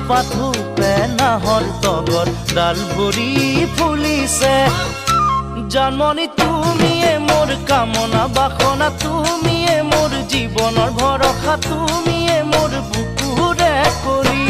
এথোপা থোপে নাহৰ তগৰ ডাল ভৰি ফুলিছে জানমণি তুমিয়ে মোৰ কামনা বাসনা তুমিয়ে মোৰ জীৱনৰ ভৰসা তুমিয়ে মোৰ বুকুৰে কৰি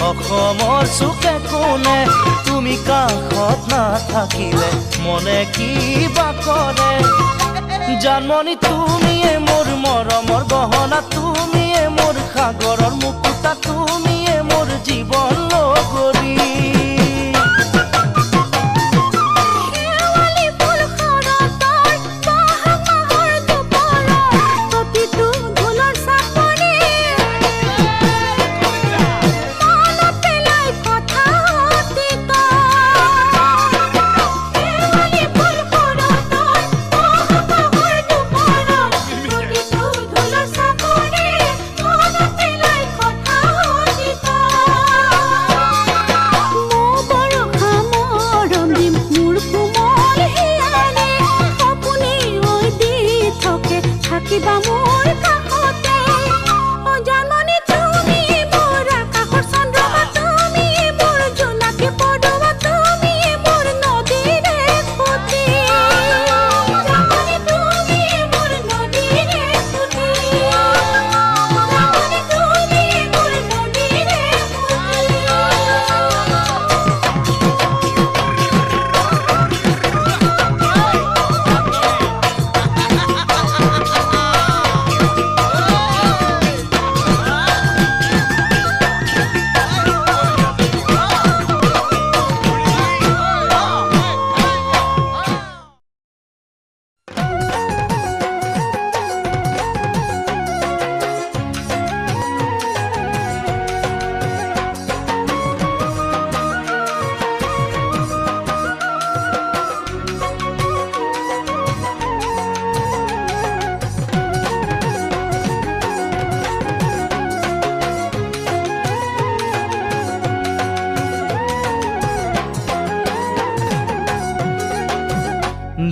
অসমৰ চুকে কোণে তুমি কাষত নাথাকিলে মনে কিবা কৰে জানমণি তুমিয়ে মোৰ মৰমৰ গহনা তুমিয়ে মোৰ সাগৰৰ মুকুতা তুমিয়ে মোৰ জীৱন লগৰী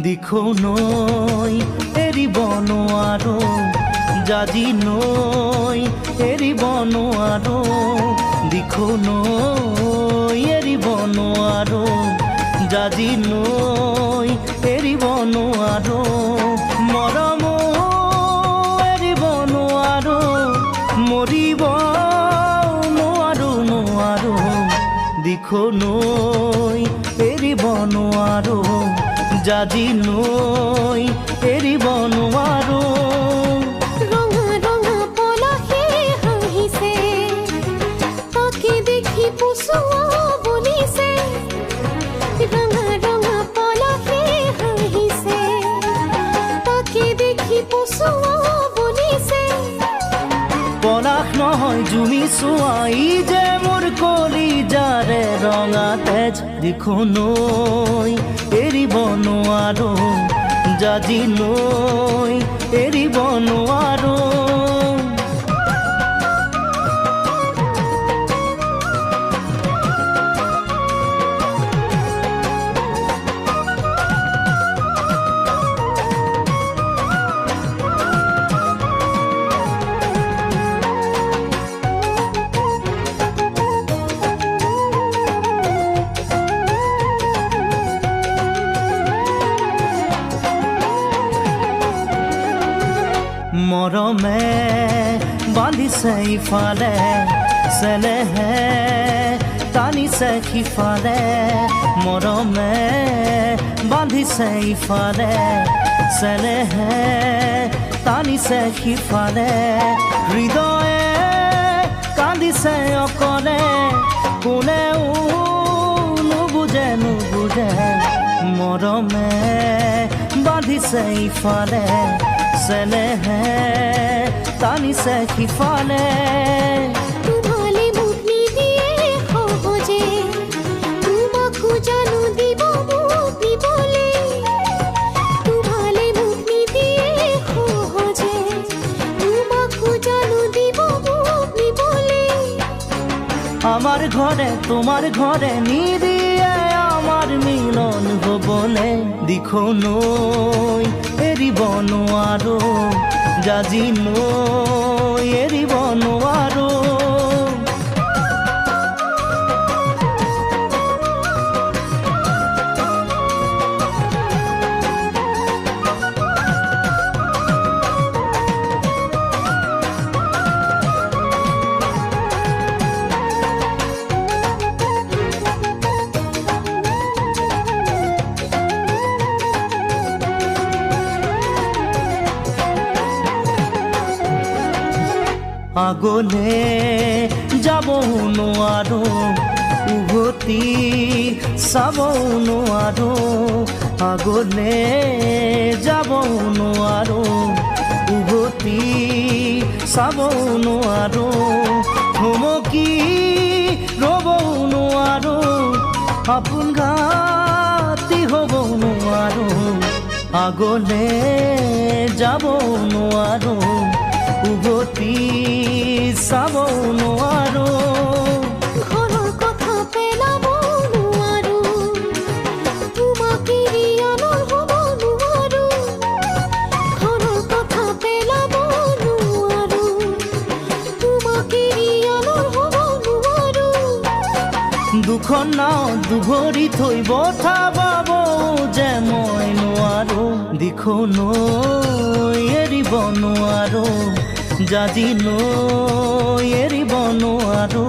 দিখো নৈ এৰিব নোৱাৰো জাজি নৈ এৰিব নোৱাৰো দিখো নৈ এৰিব নোৱাৰো জাজি নৈ এৰিব নোৱাৰো মৰম এৰিব নোৱাৰো মৰিব নোৱাৰো নোৱাৰো দিখো নৈ এৰিব নোৱাৰো জাজি নৈ এৰিব নোৱাৰো ৰঙা ৰঙা পলাশে হাঁহিছে তাকে দেখি পুচুৱা বলিছে ৰঙা ৰঙা পলাশে হাঁহিছে তাকে জুমি চোৱাই যে মোৰ কলিজাৰে ৰঙা তেজ দেখো নৈ এৰিব নোৱাৰো জাজি নৈ এৰিব নোৱাৰো মৰমে বান্ধিছে ইফালে চেনেহে টানিছে সিফালে মৰমে বান্ধিছে ইফালে চেনেহে টানিছে সিফালে হৃদয়ে কান্দিছে অকলে কোনেও নুবুজে নুবুজে মৰমে বান্ধিছে ইফালে চেনেহে টানিছে সিফালে তোমালে মুখ নিদিয়ে সহজে তোমাকো জানো দিব মুখ দিবলে তোমালে মুখ নিদিয়ে সহজে তোমাকো জানো দিব মুখ দিবলে আমার ঘরে তোমার ঘরে নিদিয়ে আমার মিলন হবলে দিখো নৈ এৰিব নোৱাৰো জাজি নৈ এৰিব নোৱাৰো আগলে যাব নোৱাৰো উভতি চাব নোৱাৰো আগলে যাব নোৱাৰো উভতি চাব নোৱাৰো থমকি ৰ'ব নোৱাৰো আপোন ঘাটি হ'ব নোৱাৰো আগলে যাব নোৱাৰো উভতি চাব নোৱাৰো ঘৰৰ কথা পেলাব নোৱাৰো তোমাক এৰি আনৰ হ'ব নোৱাৰো ঘৰৰ কথা পেলাব নোৱাৰো তোমাক এৰি আনৰ হ'ব নোৱাৰো দুখন নাও দুভৰি থৈ বঠা বাব যে মই নোৱাৰো দিখো নৈ এৰিব নোৱাৰো জাজি নৈ এৰিব নোৱাৰো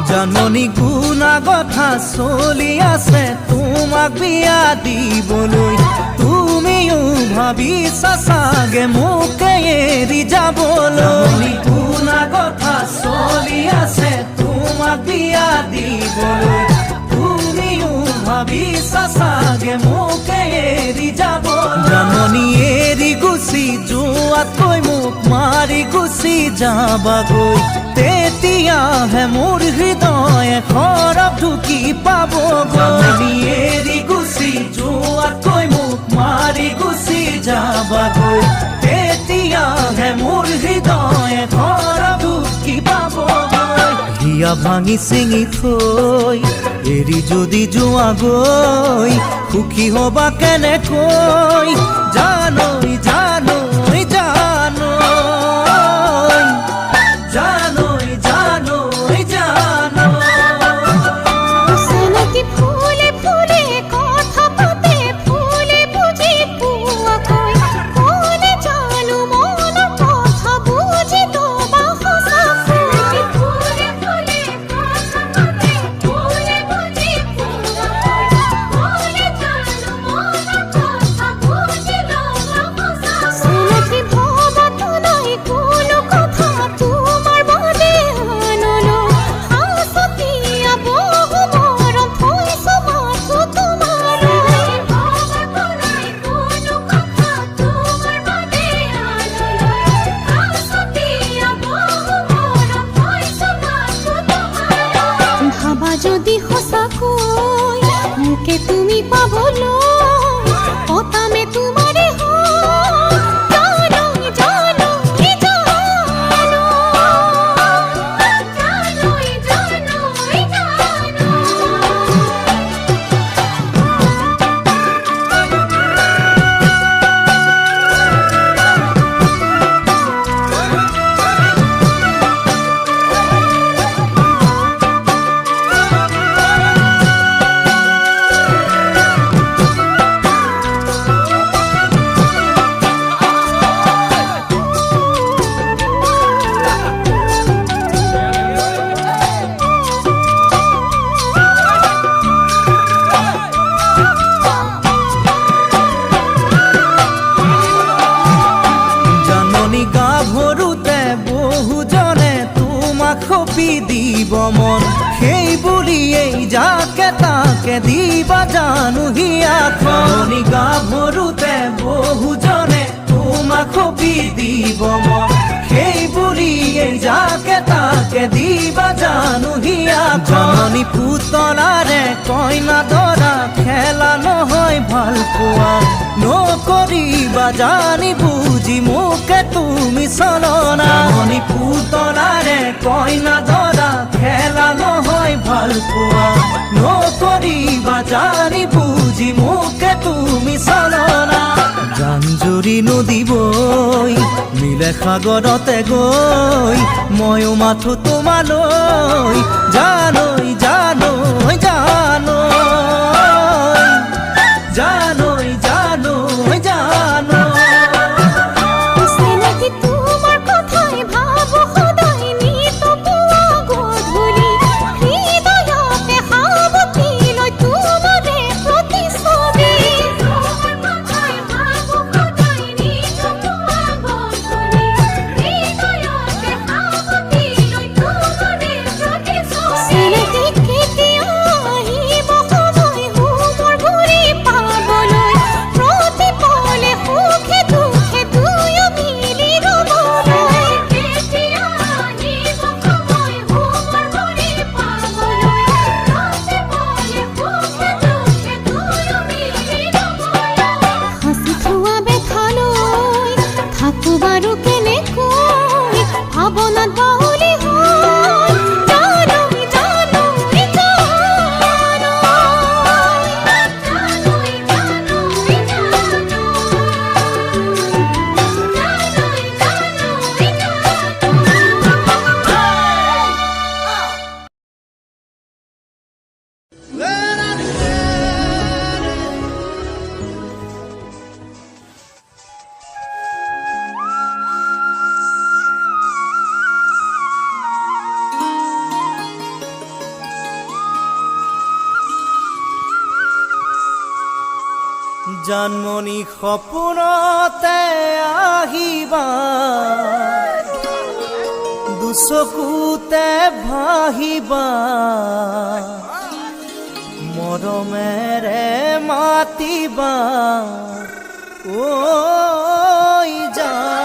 জাননী গুণা কথা চলি আছে তোমাক বিয়া দিবলৈ তুমিও ভাবিছা চাগে মোকে এৰি যাবলৈ গুণা কথা চলি আছে তোমাক বিয়া দিবলৈ তুমিও ভাবিছা চাগে মোকে এৰি যাবলৈ জাননী এৰি গুচি যোৱাতকৈ মোক মাৰি গুচি যাবাগৈ তেতিয়াহে মোৰ হৃদয়ে খৰব ঢুকি পাবগৈ এৰি গুচি যোৱাতকৈ মোক মাৰি গুচি যাবাগৈ তেতিয়াহে মোৰ হৃদয়ে খৰব ঢুকি পাবগৈ হিয়া ভাঙি চিঙি থৈ এৰি যদি যোৱাগৈ সুখী হবা কেনেকৈ জানৈ জানৈ জানৈ তোমাক সপি দিব মন সেই বুলিয়েই যাকে তাকে দিবা জানো হিয়াখন গাভৰুতে বহুজনে তোমাক সপি দিব মন সেই বুলিয়েই যাকে তাকে দিবা জানো হিয়াখন পুতলাৰে কইনা দৰা খেলা নহয় ভাল পোৱা নকৰিবা জানি বুজি মোকে তুমি চলনা পুতলাৰে কইনা দৰা খেলা নহয় ভাল পোৱা নকৰিবা জানি বুজি মোকে তুমি চলনা জাঞ্জুৰি নদী বৈ মিলে সাগৰতে গৈ ময়ো মাথো তোমালৈ জানৈ জানৈ জানৈ জানৈ জানৈ জানৈ চিনাকি তোমাৰ কথাই ভাবো সদায় নিত পুৱা গধূলি হৃদয়তে সাৱটি লৈ তোমাৰে প্ৰতিচ্ছবি তোমাৰ কথাই ভাবো সদায় নিত পুৱা গধূলি হৃদয়তে সাৱটি লৈ তোমাৰে প্ৰতিচ্ছবি চিনাকি কেতিয়া আহিব সময় মোৰ ঘূৰি পাবলৈ প্ৰতি পলে সুখে দুখে দুয়ো মিলি ৰ'বলৈ কেতিয়া আহিব সময় মোৰ ঘূৰি পাবলৈ প্ৰতি পলে সুখে দুখে দুয়ো মিলি ৰ'বলৈ হাঁচি থোৱা বেথালৈ থাকো বাৰু কেনেকৈ ভাৱনাত বাউলি হৈ জানৈ জানৈ জানমণি সপোনতে আহিবা দুচকুতে ভাহিবা মৰমেৰে মাতিবা ঐ জান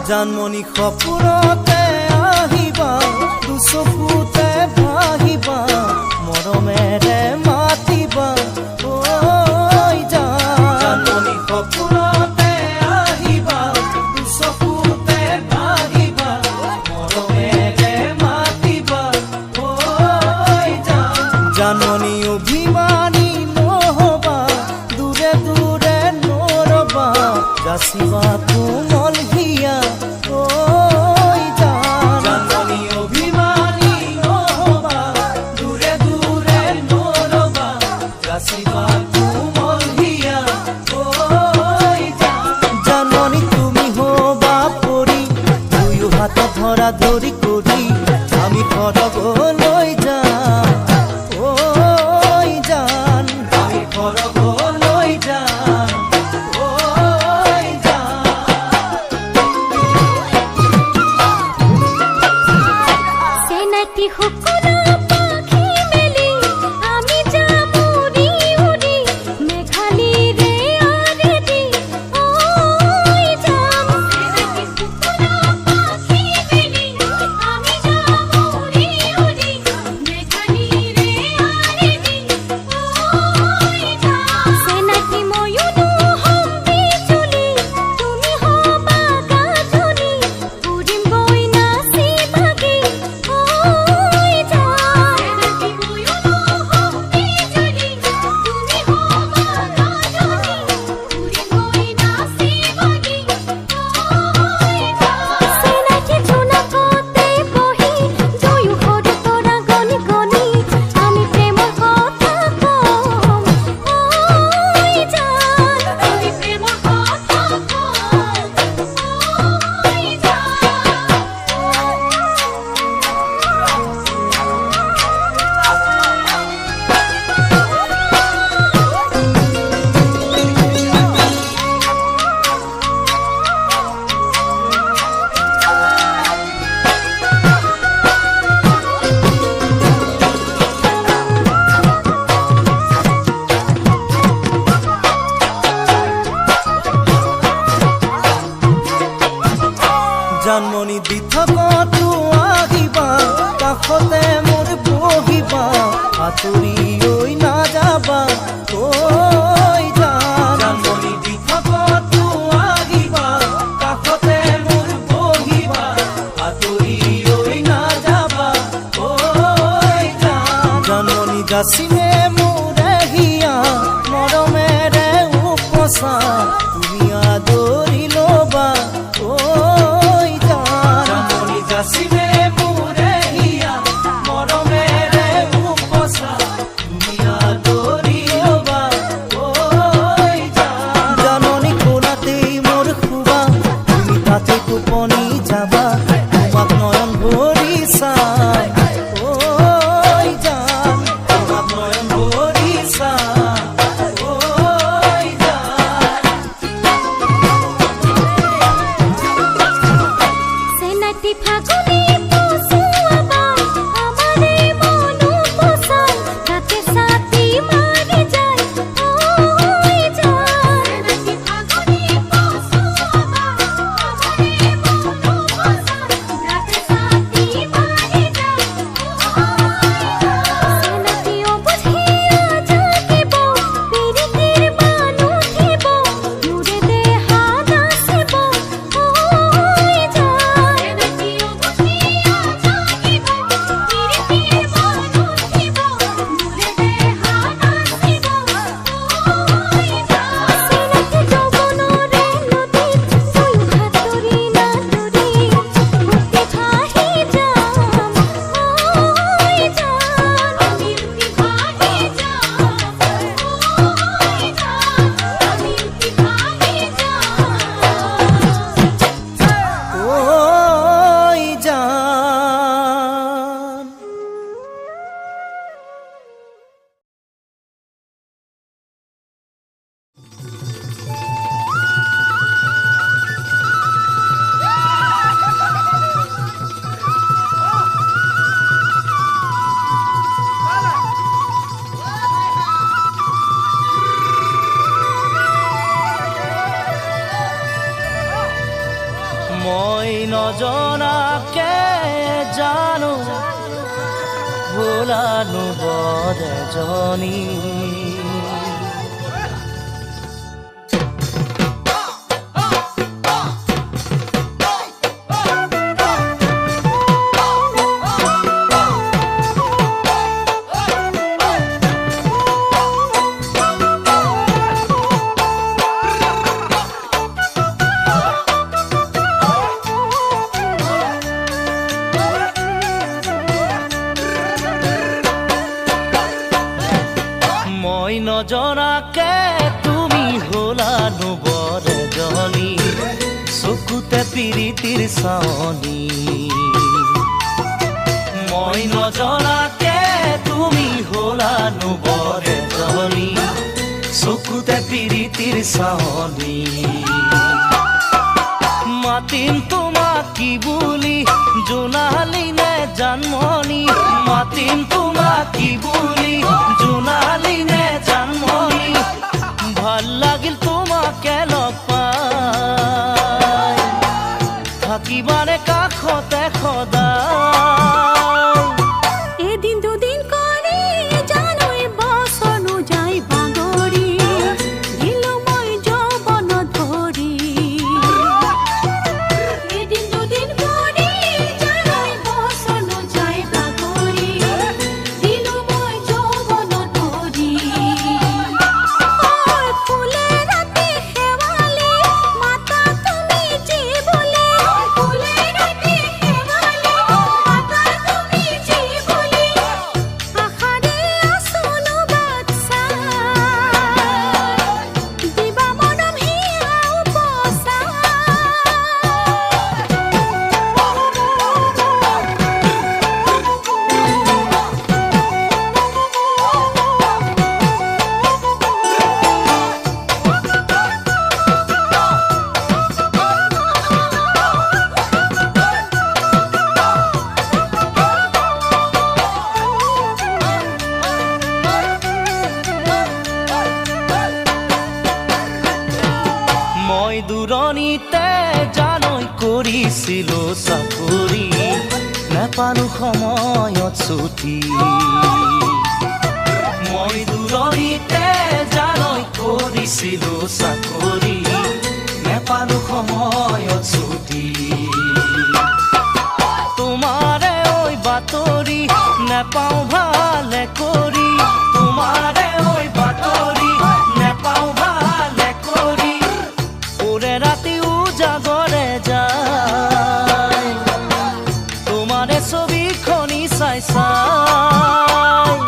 জানমণি সপোনতে আহিবা দুচকুতে ভাহিবা মৰমেৰে মাতিবা ঐ জান জানমণি সপোনতে আহিবা দুচকুতে ভাহিবা মৰমেৰে মাতিবা ঐ জান জানমণি অভিমানী নহবা দূৰে দূৰে নৰবা যাচিবা কোমল হিয়া ঐ জান জানমণি অভিমানী নহবা দূৰে দূৰে নৰবা যাচিবা কোমল হিয়া ঐ জান জানমণি তুমি হবা পৰি দুয়ো হাত ধৰা ধৰি কৰি আমি ঘৰলৈ যাম ঐ জান আমি ঘৰলৈ যাম ঐ জান চিনাকি সকলো পাখি মেলি আমি যাম উৰি উৰি মেঘালীৰে আৰেদি ঐ যাম চিনাকি সকলো পাখি মেলি আমি যাম উৰি উৰি মেঘালীৰে আৰেদি ঐ যাম চিনাকি ময়ো নহম বিজুলি তুমি হবা গাধনি উৰিম গৈ নাচি বাগি ঐ যাম কাষতে মোৰ বহিবা আঁতৰি ঐ নাযাবা কৈ জান জানমণি দিঠকতো আহিবা কাষতে মোৰ বহিবা আঁতৰি ঐ নাযাবা কৈ জান জানমণি যাচিলে মোৰে হিয়া মৰমেৰে উপচা তুমি আদৰি ল'বা কৈ জান জানমণি যাচিলে মোৰে হিয়া মৰমেৰে উপচা তুমি আদৰি ল'বা কৈ জান জাননী কোলাতেই মোৰ শুবা তুমি তাতে টোপনি যাবা তোমাক নয়ন ভৰি চাই কৈ জান তোমাক নয়ন ভৰি চাই কৈ জান চেনাটি ফাগুনি পছুৱাবা আমাৰে মনো পছাই ৰাতে ছাতি মাৰি যায় ঐ জান চেনাটি ফাগুনি পছুৱাবা আমাৰে মনো পছাই ৰাতে ছাতি মাৰি যায় ঐ জান চেনাটি অবধিয়া জাগিব পিৰিতিৰ বান উঠিব মোৰে দেহা নাচিব ঐ জান চেনাটি অবধিয়া জাগিব পিৰিতিৰ বান উঠিব মোৰে দেহা নাচিব ঐ জান চেনাটি যৌৱনৰে নদীত মই সাঁতুৰি নাতুৰি উটি ভাহি যাম ঐ জান আমি উটি ভাহি যাম ঐ জান আমি উটি ভাহি যাম কৈ জান মই নজনাকে জানো ভোলানো বদ এজনী মই নজনাকে তুমি হলানো বদ এজনী চকুতে পিৰিতিৰ চাৱনী মই নজনাকে তুমি হলানো বদ এজনী চকুতে পিৰিতিৰ চাৱনী মাতিম তোমাক কি বুলি জোনালী নে জানমণি মাতিম তোমাক কি বুলি জোনালী নে জানমণি ভাল লাগিল তোমাকে লগ পাই থাকিবানে কাষতে সদায় এদিন দুদিন কৰি জানুৱাৰী বছৰনো যাই বাগৰি দিলো মই যৌৱন ধৰি এদিন দুদিন কৰি জানুৱাৰী বছৰনো যাই নেপালো সময়ত ছুটি মই দূৰণিতে জানৈ কৰিছিলো চাকৰি নেপালো সময়ত ছুটি তোমাৰে ঐ বাতৰি নেপাওঁ ভালে কৰি তোমাৰে ঐ বাতৰি নেপাওঁ ভালে কৰি ওৰে ৰাতি উজাগৰে যায় তোমাৰে ছবিখনি চাই চাই